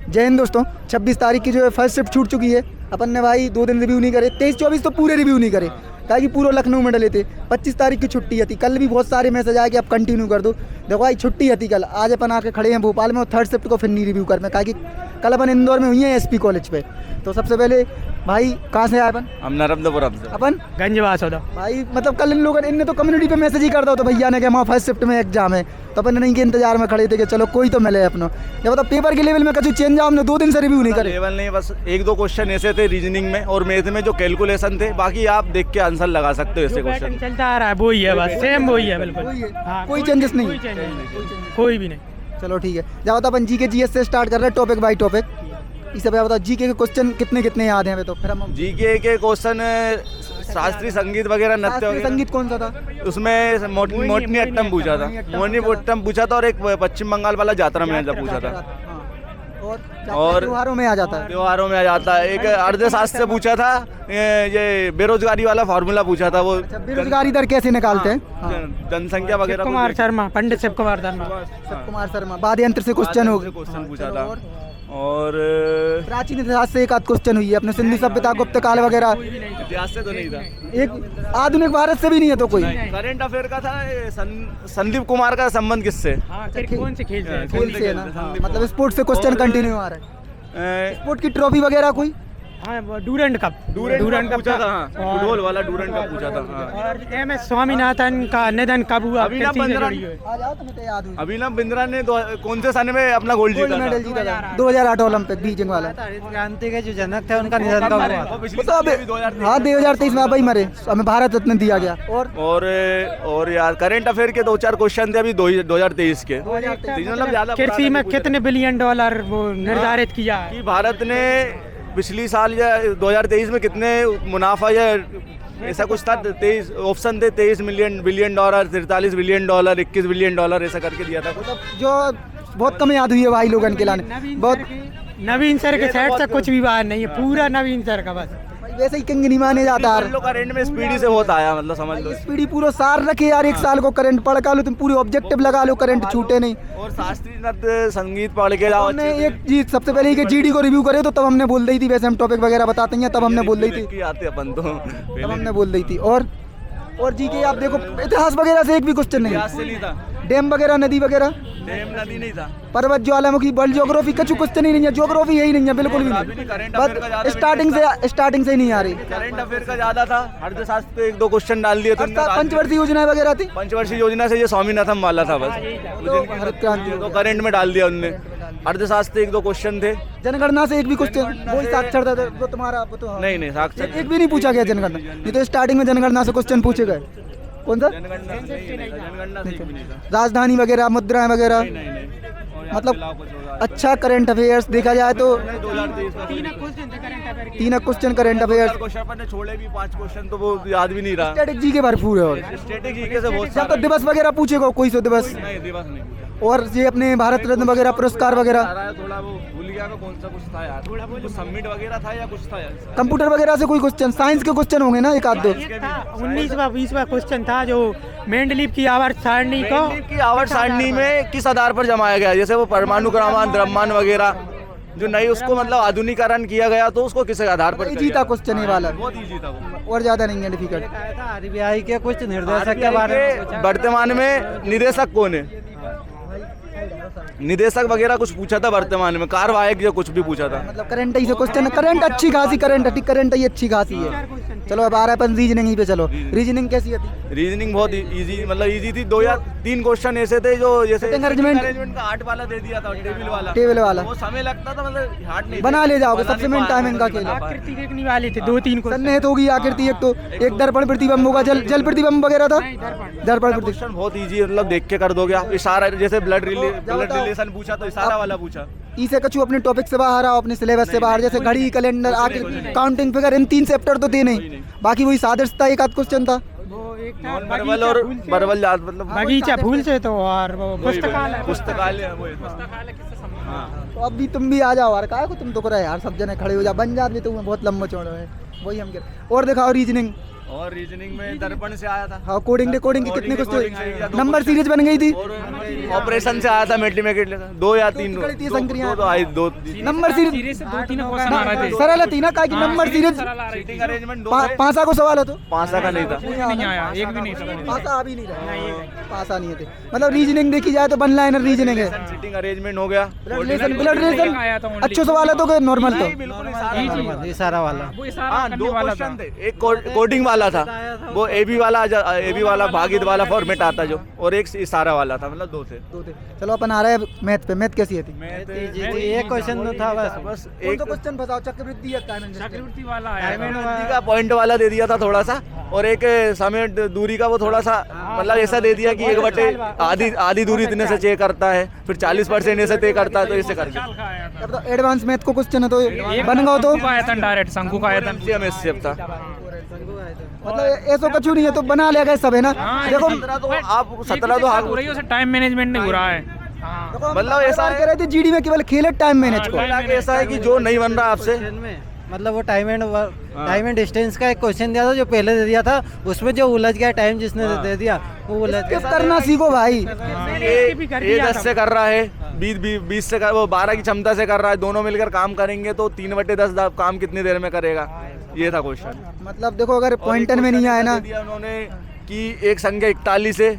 जय हिंद दोस्तों। 26 तारीख की जो है फर्स्ट शिफ्ट छूट चुकी है। अपन ने भाई 2 दिन रिव्यू नहीं करे, 23-24 तो पूरे रिव्यू नहीं करे ताकि पूरा लखनऊ में डले थे। 25 तारीख की छुट्टी थी। कल भी बहुत सारे मैसेज आए कि आप कंटिन्यू कर दो। देखो भाई छुट्टी थी कल, आज अपन आके खड़े हैं भोपाल में और थर्ड शिफ्ट को फिर नहीं रिव्यू कर में, ताकि कल अपन इंदौर में हुई हैं एसपी कॉलेज पे। तो सबसे पहले भाई कहाँ से आए अपन? हम नर्मदापुरम से। अपन गंजवास होता भाई मतलब कल इन लोगों ने इनने तो कम्युनिटी पे मैसेज ही कर दो तो भैया ने कहा वहाँ फर्स्ट शिफ्ट में एग्जाम है, तो अपन नहीं के इंतजार में खड़े थे कि चलो कोई तो मिले अपनो। जब मतलब पेपर के लेवल में कुछ चेंज हमने 2 दिन से रिव्यू नहीं करे। लेवल नहीं, बस 1-2 क्वेश्चन ऐसे थे रीजनिंग में और मैथ में जो कैलकुलेशन थे, बाकी आप देख के आंसर लगा सकते हो ऐसे क्वेश्चन। चलता आ रहा है वही है, बस सेम वही है बिल्कुल। हाँ, कोई चेंजेस नहीं, कोई भी नहीं। चलो ठीक है। जब बताओ अपन जीके जीएस से स्टार्ट कर रहे हैं टॉपिक बाई टॉपिक। इसे बताओ जीके के क्वेश्चन कितने कितने याद हैं? तो फिर हम जीके के क्वेश्चन शास्त्रीय संगीत वगैरह, नृत्य शास्त्रीय वगैरह। संगीत कौन सा था? उसमें मोहिनीअट्टम पूछा था, मोहिनीअट्टम पूछा था और एक पश्चिम बंगाल वाला यात्रा में पूछा था। और त्योहारों में आ जाता है। त्योहारों में आ जाता है। एक अर्थशास्त्र से पूछा था, ये बेरोजगारी वाला फार्मूला पूछा था। वो बेरोजगारी दर कैसे निकालते हैं? जनसंख्या वगैरह। कुमार शर्मा, पंडित शिव कुमार शर्मा। कुमार शर्मा वाद्य यंत्र से क्वेश्चन हो गए, क्वेश्चन पूछा था। और प्राचीन इतिहास से एक आध क्वेश्चन हुई है अपने सिंधु सभ्यता गुप्त काल वगैरह। इतिहास से तो नहीं था। एक आधुनिक भारत से भी नहीं है तो कोई। करंट अफेयर का था संदीप कुमार का संबंध किससे? कौन से खेल से? खेल से है ना, मतलब स्पोर्ट्स से क्वेश्चन कंटिन्यू आ रहा है। स्पोर्ट की ट्रॉफी वगैरह कोई? हाँ, डूरंड कप पूछा था। फुटबॉल वाला डूरंड कप पूछा था। और MS स्वामीनाथन का निधन कब हुआ? अभिनव बिंद्रा ने कौन से सन में अपना गोल्ड जीता? मेडल जीता था 2008 ओलंपिक बीजिंग वाला। क्रांति के जो जनक थे उनका निधन कब हुआ? हाँ 2023 में भाई मरे, हमें भारत रत्न दिया गया। और यार करंट अफेयर के 2-4 क्वेश्चन थे अभी 2023 के। कृषि में कितने बिलियन डॉलर वो निर्धारित किया है कि भारत ने पिछली साल या 2023 में कितने मुनाफा या ऐसा कुछ था। 23 ऑप्शन थे, 23 billion dollar, 43 billion dollar, 21 billion dollar, ऐसा करके दिया था। जो बहुत कम याद हुई है भाई लोगन के लाने। बहुत नवीन सर के साइड से कुछ भी बात नहीं है, पूरा नवीन सर का बस वैसे ही किंग नहीं माने जाता यार। करंट में स्पीडी से बहुत आया, मतलब समझ लो। स्पीडी पूरा सार रखे यार, एक साल को करंट पढ़ का लो तुम, पूरे ऑब्जेक्टिव लगा लो, करंट छूटे नहीं। और शास्त्रीय नृत्य संगीत पढ़ के जाओ। हमने एक चीज सबसे पहले कि जीडी को रिव्यू करे तो तब हमने बोल दी थी, वैसे हम टॉपिक वगैरह बताते हैं तब हमने बोल दी थी, आते अपन तो तब हमने बोल दी थी। और जीके आप देखो इतिहास वगैरह से एक भी क्वेश्चन नहीं। डैम वगैरह, नदी वगैरह, डैम नदी नहीं था। पर्वत ज्वालामुखी, वर्ल्ड ज्योग्राफी कछु क्वेश्चन ही नहीं है। ज्योग्राफी है ही नहीं है बिल्कुल भी नहीं। बस स्टार्टिंग से ही नहीं आ रही। करंट अफेयर का ज्यादा था। अर्थशास्त्र पे 1-2 क्वेश्चन डाल दिए थे। पंचवर्षीय योजना वगैरह थी। पंचवर्षीय योजना से ये स्वामीनाथन वाला था बस, तो करंट में डाल दिया उनने। अर्थशास्त्र 1-2 क्वेश्चन थे। जनगणना से एक भी क्वेश्चन, वही साक्षरता वो तुम्हारा तो नहीं साक्षर एक भी नहीं पूछा गया जनगणना। ये तो स्टार्टिंग में जनगणना से क्वेश्चन पूछे गए। कौन सा? राजधानी वगैरह, मुद्राएं वगैरह, मतलब अच्छा करंट अफेयर्स देखा जाए तो 3 क्वेश्चन करंट अफेयर्स। छोड़े भी 5 क्वेश्चन तो वो याद भी नहीं रहा। स्ट्रेटेजी के भरपूर है। और स्ट्रेटेजी के से बहुत तो दिवस वगैरह पूछेगा कोई सो दिवस नहीं। और ये अपने भारत रत्न वगैरह पुरस्कार वगैरह। थोड़ा वो भूल गया मैं, कौन सा कुछ था यार, थोड़ा वो सबमिट वगैरह था या कुछ था यार। कंप्यूटर वगैरह से कोई क्वेश्चन, साइंस के क्वेश्चन होंगे ना एक आध दो। 19वां क्वेश्चन था जो मेंडलीव की आवर्त सारणी को की आवर्त सारणी में किस आधार पर जमाया गया, जैसे वो परमाणु क्रमांक, द्रव्यमान वगैरह जो नई उसको मतलब आधुनिकीकरण किया गया, तो उसको किस आधार पर जीता क्वेश्चन ये वाला, बहुत इजी था वो, और ज्यादा नहीं है डिफिकल्ट। RBI के कुछ निर्देशक के बारे में वर्तमान में निदेशक कौन है, निदेशक वगैरह कुछ पूछा था वर्तमान में, कार्यवाहक या कुछ भी पूछा था। मतलब करंट ही से क्वेश्चन, करंट अच्छी खासी करंट ही अच्छी खासी है। चलो अब आ रहा है अपन रीजनिंग ही पे। चलो रीजनिंग कैसी थी? रीजनिंग बहुत इजी, मतलब इजी थी। 2 या 3 क्वेश्चन ऐसे थे जो जैसे अरेंजमेंट का 8 वाला दे दिया था, टेबल वाला वो समय लगता था, मतलब हार्ड नहीं बना ले जाओगे सबसे मेन टाइमिंग का खेल। आकृति देखने वाले थे 2-3 क्वेश्चन। सन्निहित होगी आकृति, एक तो एक दर्पण प्रतिबिंब होगा, जल प्रतिबिंब वगैरह था। दर्पण क्वेश्चन बहुत इजी, मतलब देख के कर दोगे आप। इशारा जैसे ब्लड रिलेशन पूछा तो इशारा वाला पूछा। इसे कछु अपने टॉपिक से बाहर आओ, अपने सिलेबस से बाहर, जैसे घड़ी, कैलेंडर, आकृति, काउंटिंग फिगर, इन 3 चैप्टर तो थे नहीं। बाकी वही सादृश्यता एक आध क्वेश्चन था। बरवल और बरवल याद, मतलब बगीचा भूल से तो, और वो पुस्तकालय वो। तो अब भी तुम भी आ जाओ यार, का को तुम तो करे यार, सब जने खड़े हो जा, बन जाते तो बहुत लंबा चौड़ा है वही हम कह। और दिखाओ रीजनिंग, और रीजनिंग में दर्पण से आया था, हाँ कोडिंग के कितने कुछ कोडिंग से या थे, दो नंबर सीरीज बन गई थी, और ऑपरेशन से आया था, मैथमेटिक्स लेकर 2 या 3 गणितीय संक्रिया, तो आई 2 नंबर सीरीज सरल थी ना, कहा कि नंबर सीरीज सीटिंग अरेंजमेंट 2 पासा को सवाल हो तो पासा का नहीं था। पासा अभी नहीं था, पासा नहीं थे। मतलब रीजनिंग देखी जाए तो वन लाइनर रीजनिंग है, सीटिंग अरेंजमेंट हो गया, ब्लड रिलेशन अच्छे सवाल है तो नॉर्मल तो बिल्कुल इशारा वाला हाँ 2 क्वेश्चन थे, एक कोडिंग वाला था, वो एबी वाला भागित वाला फॉर्मेट आता जो, और एक इशारा वाला था, मतलब 2 थे। चलो अपन आ रहे हैं मैथ पे। मैथ कैसी है थी? एक क्वेश्चन तो था बस कौन सा क्वेश्चन बताओ? चक्रवृद्धि या टाइम चक्रवृद्धि का पॉइंट वाला दे दिया था थोड़ा सा, और एक समय दूरी का वो थोड़ा सा मतलब ऐसा दे दिया कि 1/8 आधी दूरी इतने से चेक करता है, फिर 40% ऐसे तय करता है, तो ऐसे करके एडवांस मैथ को क्वेश्चन है तो बन गया तो डायरेक्ट शंकु का आयतन एमएससीएफ था। मतलब ऐसा कुछ नहीं है तो बना लिया गया सब है ना। देखो 17 तो हाँ टाइम मैनेजमेंट नहीं हो रहा है। मतलब ऐसा कह रहे थे जीडी में केवल खेल है टाइम मैनेज को, ऐसा है कि जो नहीं बन रहा आपसे, मतलब वो टाइम एंड डिस्टेंस का एक क्वेश्चन दिया था जो पहले दे दिया था, उसमें जो उलझ गया टाइम जिसने दे दिया वो उलझ गया। करना सीखो भाई। ये 10 से कर रहा है, 20 से कर, वो 12 की क्षमता से कर रहा है, दोनों मिलकर काम करेंगे तो 3/10 काम कितनी देर में करेगा, ये था क्वेश्चन। मतलब देखो अगर पॉइंटन में नहीं आया ना, उन्होंने कि एक संख्या 41 है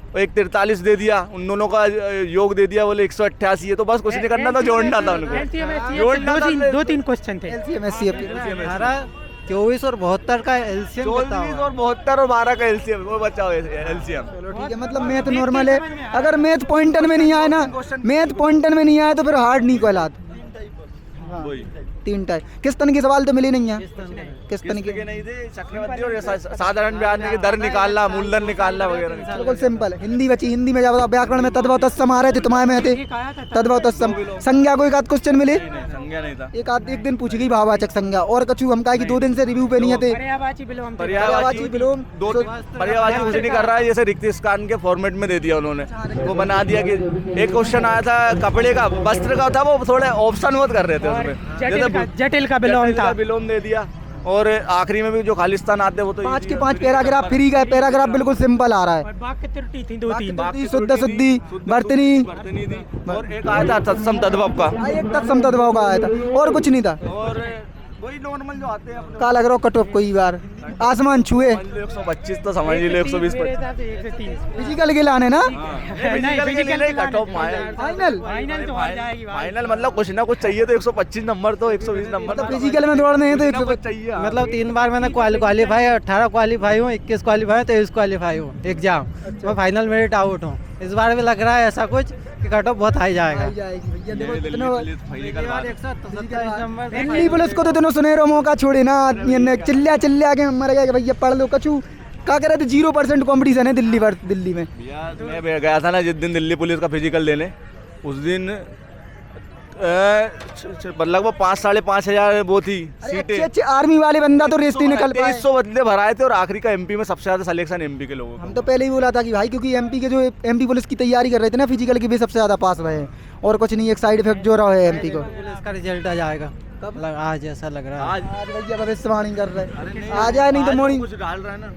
और एक 43 दे दिया, उन दोनों का योग दे दिया, बोले 188 है, तो बस कुछ नहीं करना था, जोड़ना था उनको, जोड़ना था। 2-3 क्वेश्चन थे। LCM 24 और 72 का एलसीएम 24 और 72 और 12 का एलसीएम, वो बच्चा एलसीएम। चलो ठीक है, मतलब मैथ नॉर्मल है। अगर मैथ पॉइंटन में नहीं आया ना, मैथ पॉइंटन में नहीं आया तो फिर हार्ड नहीं कहलाता। वही 3 टाइप किस तरह के सवाल तो मिले नहीं है, किस तरह के नहीं थे, चक्रवर्ती और साधारण ब्याज में दर निकालना, मूलधन निकालना वगैरह, बिल्कुल सिंपल है। हिंदी बची, हिंदी में जाओ व्याकरण में तद्भव तत्सम आ रहे थे, तुम्हारे में थे तद्भव तत्सम। संज्ञा को एक आध क्वेश्चन मिले, संज्ञा नहीं था, एक दिन पूछ गई भाववाचक संज्ञा, और कछु हम कहा कि 2 दिन से रिव्यू पे नहीं थे। पर्यायवाची विलोम पर्यायवाची विलोम पर्यायवाची कुछ नहीं कर रहा है, जैसे रिक्त स्कान के फॉर्मेट में दे दिया उन्होंने, वो बना दिया कि एक क्वेश्चन आया था कपड़े का, वस्त्र का था, वो थोड़े ऑप्शन मत कर रहे थे उसमें, जटिल का विलोम दे दिया, और आखिरी में भी जो खालिस्तान आते वो तो 5 के 5 पैराग्राफ फ्री का, पैराग्राफ बिल्कुल सिंपल आ रहा है। वाक्य त्रुटि थी 2-3, शुद्धि वर्तनी, और एक आया था तत्सम तद्भव का, एक तत्सम तद्भव का आया था, और कुछ नहीं था। और वही नॉर्मल जो आते हैं अपने, का लग रहा हो कटऑफ कोई बार आसमान छुए। 125 तो समझ ही लो, 120 फिजिकल के लाने ना, फाइनल मतलब कुछ ना कुछ चाहिए तो 125 नंबर तो 120 नंबर तो फिजिकल में दौड़ने हैं तो कुछ ना कुछ चाहिए। मतलब 3 बार मैंने क्वालिफाई 18 क्वालिफाई हूँ, 21 क्वालिफाई 23 क्वालिफाई हूँ एग्जाम, मैं फाइनल मेरिट आउट हूँ। इस बार भी लग रहा है ऐसा कुछ कि कट ऑफ बहुत हाई जाएगा। दिल्ली पुलिस को तो दोनों सुनहरा मौका छोड़े ना, चिल्ला के मर गया कि भैया पढ़ लो कछु। क्या कह रहे थे 0% कंपटीशन है दिल्ली में। मैं गया था ना जिस दिन दिल्ली पुलिस का फिजिकल देने, उस दिन लगभग 5-5.5 हजार वो थी सीटें। अच्छे आर्मी वाले बंदा तो रेस नहीं निकल पाए। 2300 बदले भराए थे, और आखिरी का एमपी में सबसे ज्यादा सिलेक्शन एमपी के लोगों हम तो पहले ही बोला था कि भाई, क्योंकि एमपी के जो एमपी पुलिस की तैयारी कर रहे थे ना फिजिकल की, भी सबसे ज्यादा पास रहे हैं, और कुछ नहीं, एक साइड इफेक्ट जो रहा है एमपी को। पुलिस का रिजल्ट आ जाएगा आज, ऐसा लग रहा है। आज भैया भविष्यवाणी कर रहे हैं, आ जाए नहीं तो मॉर्निंग, कुछ डाल रहा है ना,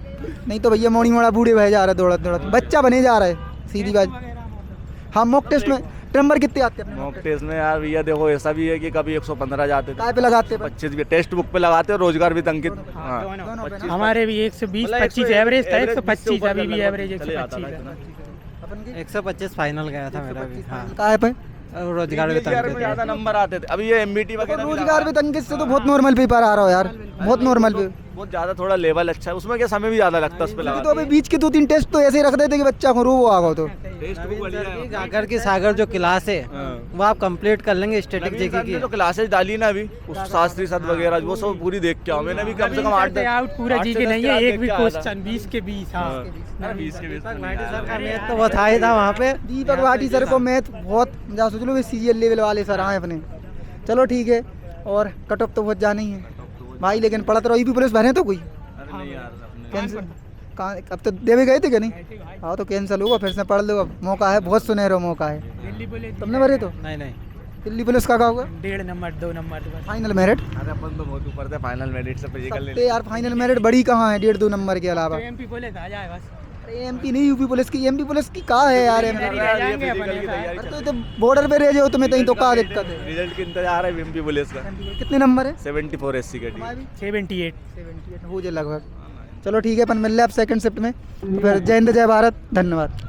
नहीं तो भैया मॉर्निंग वाला बूढ़े भय जा रहे दौड़त बच्चा बने जा रहे सीधी बात। हाँ मॉक टेस्ट में नंबर कितने आते हैं? मॉक टेस्ट में यार भैया देखो ऐसा भी है कि कभी 115 जाते थे, काय पे लगाते हैं? 25 भी टेक्स्ट बुक पे लगाते और रोजगार भी अंकित। हमारे भी 120-25 एवरेज था, 125 अभी भी एवरेज 125 है। 125 फाइनल गया था मेरा भी। हाँ काय पे रोजगार भी में ज्यादा नंबर आते थे, अभी ये एमबीटी वगैरह रोजगार भी तंकित से तो बहुत नॉर्मल पेपर आ रहा हो यार, बहुत नॉर्मल पे, बहुत ज्यादा थोड़ा लेवल अच्छा है उसमें, क्या समय भी ज्यादा लगता है उस पे लगा। तो अभी बीच के 2-3 टेस्ट तो ऐसे ही रख देते कि बच्चा को रो वो आ गो तो। सागर की सागर जो क्लास है वो आप कंप्लीट कर लेंगे स्टैटिक जेके की। जो क्लासेस डाली ना अभी उस शास्त्री सद वगैरह वो सब पूरी देख के आओ, मैंने भी कम से कम 8 आउट पूरा जीके नहीं है, एक भी क्वेश्चन 20 के 20। हाँ 20 के 20 सर का मैथ तो बहुत हाई था वहाँ पे। दीपक भाटी सर को मैथ बहुत जा सोच लो, सीजीएल लेवल वाले सर आए अपने। चलो ठीक है, और कट ऑफ तो बहुत जाना ही है भाई, लेकिन पढ़त रहो। ईपी पुलिस भरे तो कोई कैंसिल कहाँ, अब तो देवे गए थे क्या? नहीं, हाँ तो कैंसिल होगा, फिर से पढ़ लो, अब मौका है, बहुत सुनहरा मौका है। तुमने भरे तो नहीं दिल्ली पुलिस का होगा 1.5 नंबर 2 नंबर बस। फाइनल मेरिट अरे अपन तो बहुत ऊपर थे फाइनल मेरिट से फिजिकल सकते यार, फाइनल मेरिट बड़ी कहाँ है 1.5-2 नंबर के अलावा? तो एमपी पुलिस आ जाए बस। अरे एमपी नहीं, यूपी पुलिस की, एमपी पुलिस की कहाँ है यार? तैयारी रह जाएंगे अपन ऐसा। तो बॉर्डर पे रह जाओ तुम्हें, कहीं तो क्या दिक्कत है? रिजल्ट के इंतजार है एमपी पुलिस का। कितने नंबर है? 74 एससी का 78। 78 हो जाए लगभग। चलो ठीक है, अपन मिल रहे हैं आप सेकंड शिफ्ट में। फिर जय हिंद जय भारत, धन्यवाद।